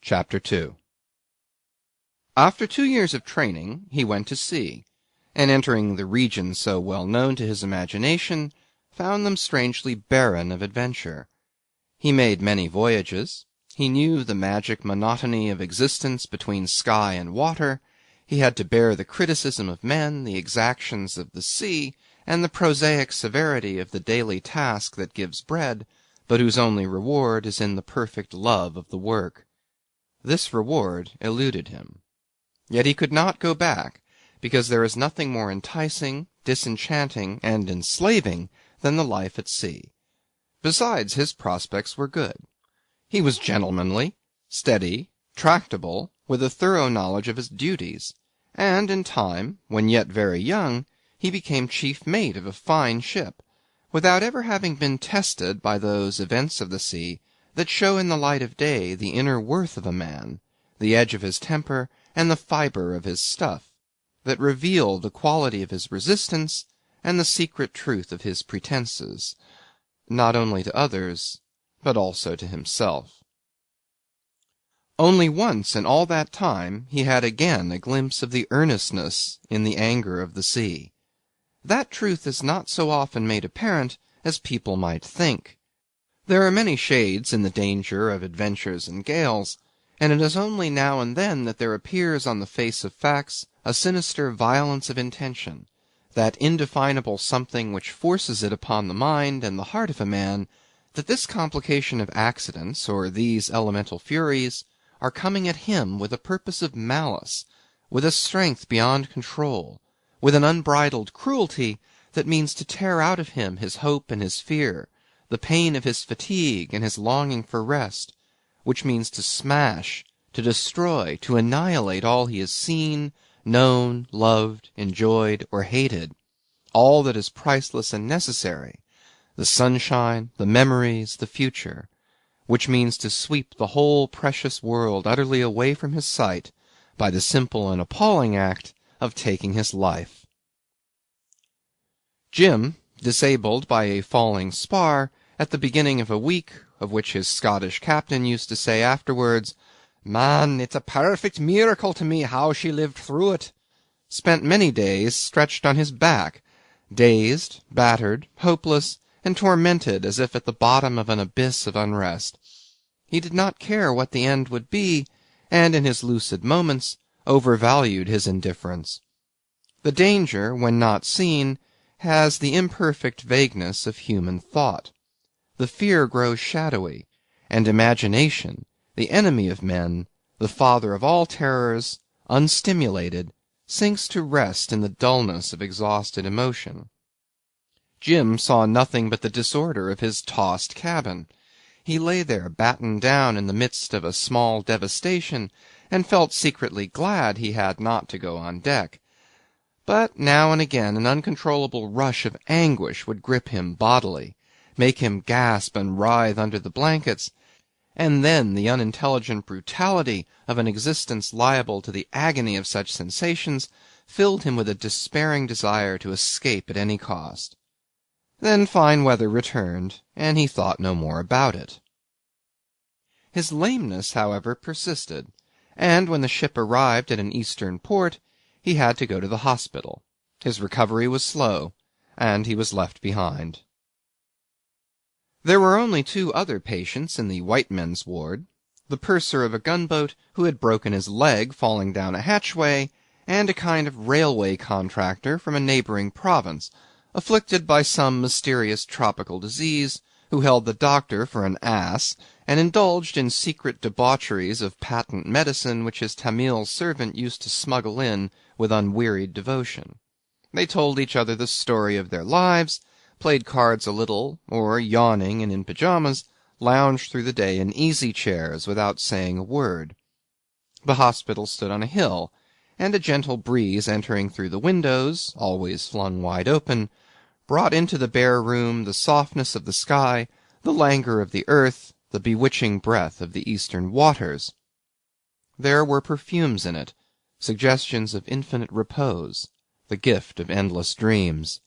Chapter 2 After 2 years of training, he went to sea, and entering the regions so well known to his imagination, found them strangely barren of adventure. He made many voyages. He knew the magic monotony of existence between sky and water. He had to bear the criticism of men, the exactions of the sea, and the prosaic severity of the daily task that gives bread, but whose only reward is in the perfect love of the work. This reward eluded him. Yet he could not go back, because there is nothing more enticing, disenchanting, and enslaving than the life at sea. Besides, his prospects were good. He was gentlemanly, steady, tractable, with a thorough knowledge of his duties, and in time, when yet very young, he became chief mate of a fine ship, without ever having been tested by those events of the sea that show in the light of day the inner worth of a man, the edge of his temper, and the fibre of his stuff, that reveal the quality of his resistance and the secret truth of his pretenses, not only to others, but also to himself. Only once in all that time he had again a glimpse of the earnestness in the anger of the sea. That truth is not so often made apparent as people might think. There are many shades in the danger of adventures and gales, and it is only now and then that there appears on the face of facts a sinister violence of intention, that indefinable something which forces it upon the mind and the heart of a man that this complication of accidents, or these elemental furies, are coming at him with a purpose of malice, with a strength beyond control, with an unbridled cruelty that means to tear out of him his hope and his fear, the pain of his fatigue and his longing for rest, which means to smash, to destroy, to annihilate all he has seen, known, loved, enjoyed, or hated, all that is priceless and necessary, the sunshine, the memories, the future, which means to sweep the whole precious world utterly away from his sight by the simple and appalling act of taking his life. Jim, disabled by a falling spar, at the beginning of a week, of which his Scottish captain used to say afterwards, "Man, it's a perfect miracle to me how she lived through it," spent many days stretched on his back, dazed, battered, hopeless, and tormented as if at the bottom of an abyss of unrest. He did not care what the end would be, and in his lucid moments overvalued his indifference. The danger, when not seen, has the imperfect vagueness of human thought. The fear grows shadowy, and imagination, the enemy of men, the father of all terrors, unstimulated, sinks to rest in the dullness of exhausted emotion. Jim saw nothing but the disorder of his tossed cabin. He lay there battened down in the midst of a small devastation, and felt secretly glad he had not to go on deck. But now and again an uncontrollable rush of anguish would grip him bodily, make him gasp and writhe under the blankets, and then the unintelligent brutality of an existence liable to the agony of such sensations filled him with a despairing desire to escape at any cost. Then fine weather returned, and he thought no more about it. His lameness, however, persisted, and when the ship arrived at an eastern port, he had to go to the hospital. His recovery was slow, and he was left behind. There were only 2 other patients in the white men's ward, the purser of a gunboat who had broken his leg falling down a hatchway, and a kind of railway contractor from a neighboring province, afflicted by some mysterious tropical disease, who held the doctor for an ass, and indulged in secret debaucheries of patent medicine which his Tamil servant used to smuggle in with unwearied devotion. They told each other the story of their lives, played cards a little, or, yawning and in pyjamas, lounged through the day in easy-chairs without saying a word. The hospital stood on a hill, and a gentle breeze entering through the windows, always flung wide open, brought into the bare room the softness of the sky, the languor of the earth, the bewitching breath of the eastern waters. There were perfumes in it, suggestions of infinite repose, the gift of endless dreams.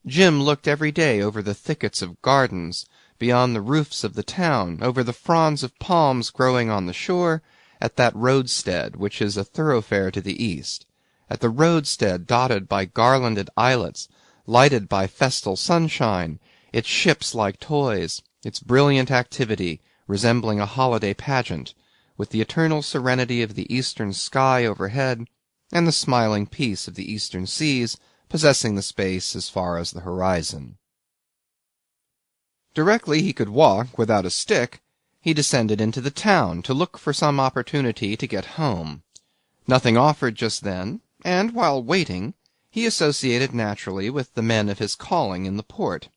Jim looked every day over the thickets of gardens, beyond the roofs of the town, over the fronds of palms growing on the shore, at that roadstead which is a thoroughfare to the east, at the roadstead dotted by garlanded islets, lighted by festal sunshine, its ships like toys, its brilliant activity resembling a holiday pageant, with the eternal serenity of the eastern sky overhead, and the smiling peace of the eastern seas possessing the space as far as the horizon. Directly he could walk without a stick, he descended into the town to look for some opportunity to get home. Nothing offered just then, and while waiting, he associated naturally with the men of his calling in the port.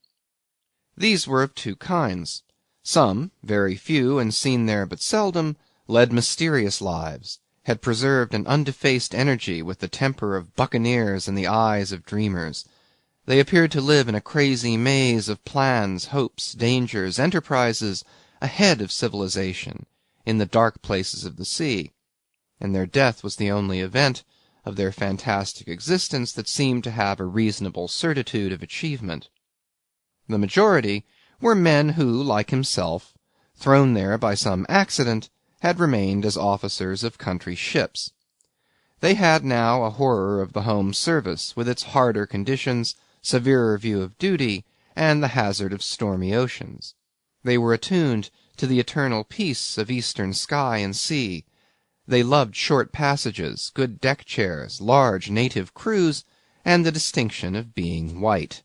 These were of two kinds. Some, very few and seen there but seldom, led mysterious lives, had preserved an undefaced energy with the temper of buccaneers and the eyes of dreamers. They appeared to live in a crazy maze of plans, hopes, dangers, enterprises, ahead of civilization, in the dark places of the sea, and their death was the only event of their fantastic existence that seemed to have a reasonable certitude of achievement. The majority were men who, like himself, thrown there by some accident, had remained as officers of country ships. They had now a horror of the home service, with its harder conditions, severer view of duty, and the hazard of stormy oceans. They were attuned to the eternal peace of eastern sky and sea. They loved short passages, good deck chairs, large native crews, and the distinction of being white.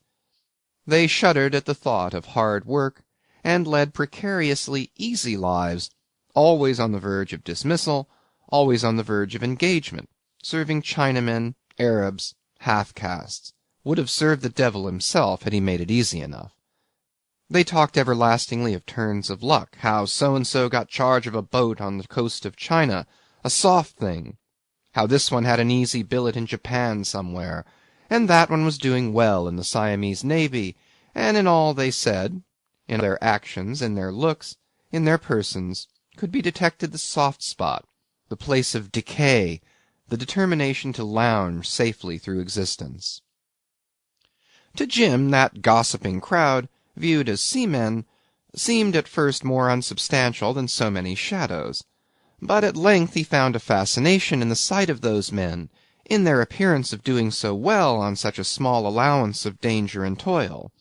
They shuddered at the thought of hard work, and led precariously easy lives, always on the verge of dismissal, always on the verge of engagement, serving Chinamen, Arabs, half-castes, would have served the devil himself had he made it easy enough. They talked everlastingly of turns of luck, how so-and-so got charge of a boat on the coast of China, a soft thing, how this one had an easy billet in Japan somewhere, and that one was doing well in the Siamese Navy, and in all they said, in their actions, in their looks, in their persons, could be detected the soft spot, the place of decay, the determination to lounge safely through existence. To Jim, that gossiping crowd, viewed as seamen, seemed at first more unsubstantial than so many shadows. But at length he found a fascination in the sight of those men, in their appearance of doing so well on such a small allowance of danger and toil.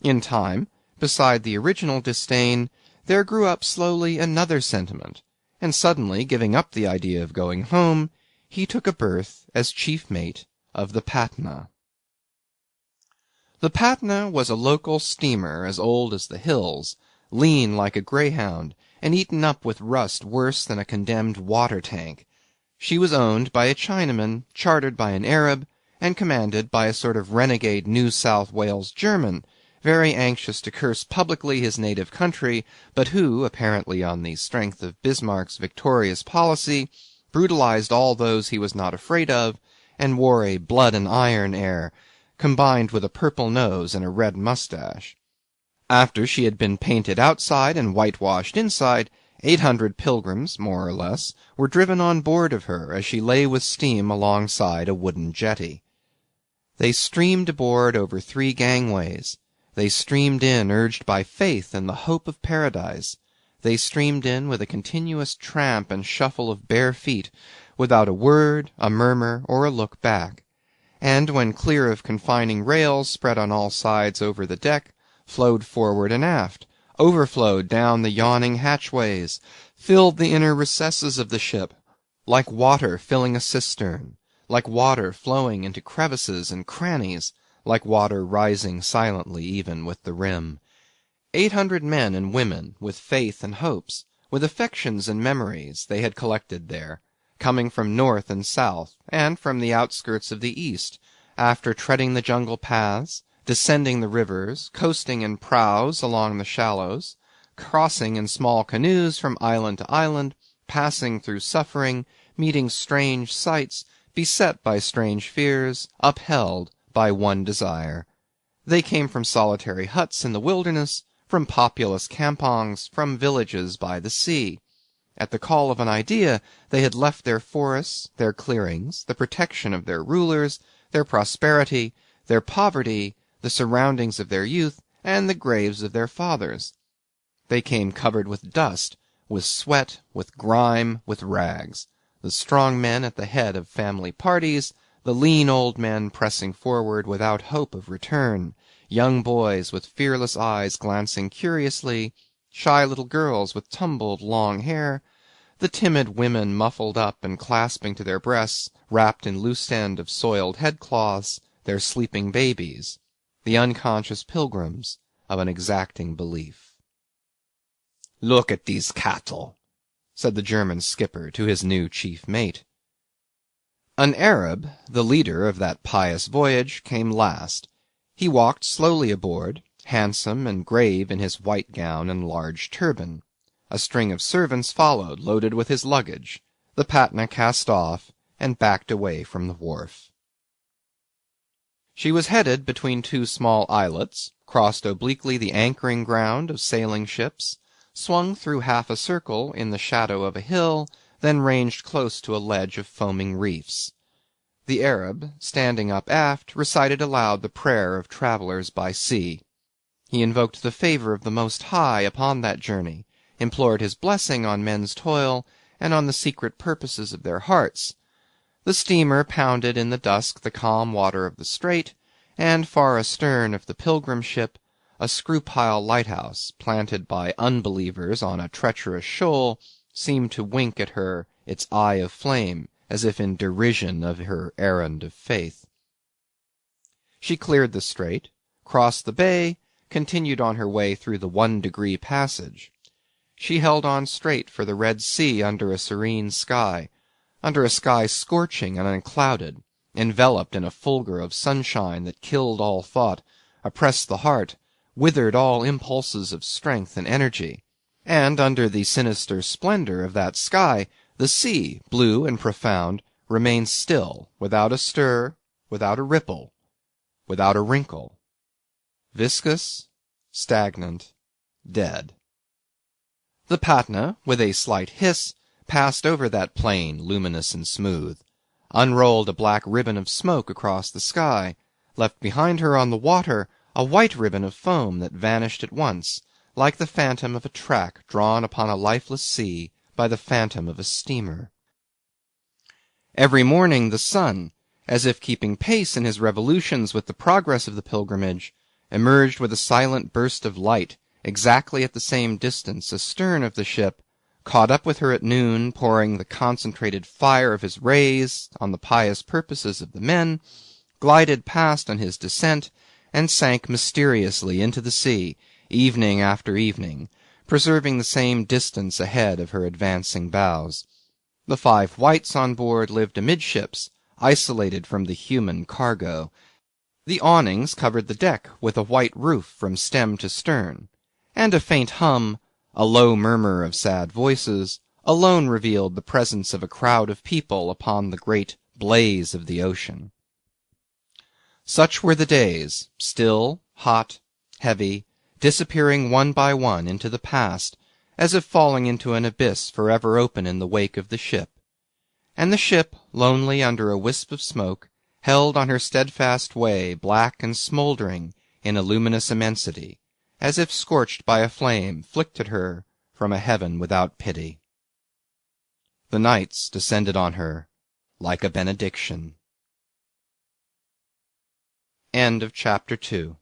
In time, beside the original disdain, there grew up slowly another sentiment, and suddenly giving up the idea of going home, he took a berth as chief mate of the Patna. The Patna was a local steamer as old as the hills, lean like a greyhound, and eaten up with rust worse than a condemned water-tank. She was owned by a Chinaman, chartered by an Arab, and commanded by a sort of renegade New South Wales German, very anxious to curse publicly his native country, but who, apparently on the strength of Bismarck's victorious policy, brutalized all those he was not afraid of, and wore a blood-and-iron air, combined with a purple nose and a red mustache. After she had been painted outside and whitewashed inside, 800 pilgrims, more or less, were driven on board of her as she lay with steam alongside a wooden jetty. They streamed aboard over 3 gangways. They streamed in urged by faith and the hope of paradise. They streamed in with a continuous tramp and shuffle of bare feet, without a word, a murmur, or a look back. And when clear of confining rails spread on all sides over the deck, flowed forward and aft, overflowed down the yawning hatchways, filled the inner recesses of the ship, like water filling a cistern, like water flowing into crevices and crannies, like water rising silently even with the rim. 800 men and women, with faith and hopes, with affections and memories, they had collected there, coming from north and south, and from the outskirts of the east, after treading the jungle paths, descending the rivers, coasting in prows along the shallows, crossing in small canoes from island to island, passing through suffering, meeting strange sights, beset by strange fears, upheld by one desire. They came from solitary huts in the wilderness, from populous kampongs, from villages by the sea. At the call of an idea, they had left their forests, their clearings, the protection of their rulers, their prosperity, their poverty, the surroundings of their youth, and the graves of their fathers. They came covered with dust, with sweat, with grime, with rags, the strong men at the head of family parties, the lean old men pressing forward without hope of return, young boys with fearless eyes glancing curiously, shy little girls with tumbled long hair, the timid women muffled up and clasping to their breasts, wrapped in loose end of soiled headcloths, their sleeping babies, the unconscious pilgrims of an exacting belief. "Look at these cattle," said the German skipper to his new chief mate. An Arab, the leader of that pious voyage, came last. He walked slowly aboard, handsome and grave in his white gown and large turban. A string of servants followed, loaded with his luggage. The Patna cast off and backed away from the wharf. She was headed between two small islets, crossed obliquely the anchoring ground of sailing ships, swung through half a circle in the shadow of a hill, then ranged close to a ledge of foaming reefs. The Arab, standing up aft, recited aloud the prayer of travellers by sea. He invoked the favour of the Most High upon that journey, implored his blessing on men's toil and on the secret purposes of their hearts. The steamer pounded in the dusk the calm water of the strait, and far astern of the pilgrim ship, a screw-pile lighthouse, planted by unbelievers on a treacherous shoal, seemed to wink at her its eye of flame, as if in derision of her errand of faith. She cleared the strait, crossed the bay, continued on her way through the 1-degree passage. She held on straight for the Red Sea under a serene sky, under a sky scorching and unclouded, enveloped in a fulgur of sunshine that killed all thought, oppressed the heart, withered all impulses of strength and energy, and under the sinister splendor of that sky, the sea, blue and profound, remained still, without a stir, without a ripple, without a wrinkle, viscous, stagnant, dead. The Patna, with a slight hiss, passed over that plain, luminous and smooth, unrolled a black ribbon of smoke across the sky, left behind her on the water a white ribbon of foam that vanished at once, like the phantom of a track drawn upon a lifeless sea by the phantom of a steamer. Every morning the sun, as if keeping pace in his revolutions with the progress of the pilgrimage, emerged with a silent burst of light exactly at the same distance astern of the ship, caught up with her at noon, pouring the concentrated fire of his rays on the pious purposes of the men, glided past on his descent, and sank mysteriously into the sea, evening after evening, preserving the same distance ahead of her advancing bows. The 5 whites on board lived amidships, isolated from the human cargo. The awnings covered the deck with a white roof from stem to stern, and a faint hum, a low murmur of sad voices, alone revealed the presence of a crowd of people upon the great blaze of the ocean. Such were the days, still, hot, heavy, disappearing one by one into the past, as if falling into an abyss forever open in the wake of the ship. And the ship, lonely under a wisp of smoke, held on her steadfast way, black and smouldering in a luminous immensity, as if scorched by a flame flicked at her from a heaven without pity. The nights descended on her like a benediction. End of chapter 2.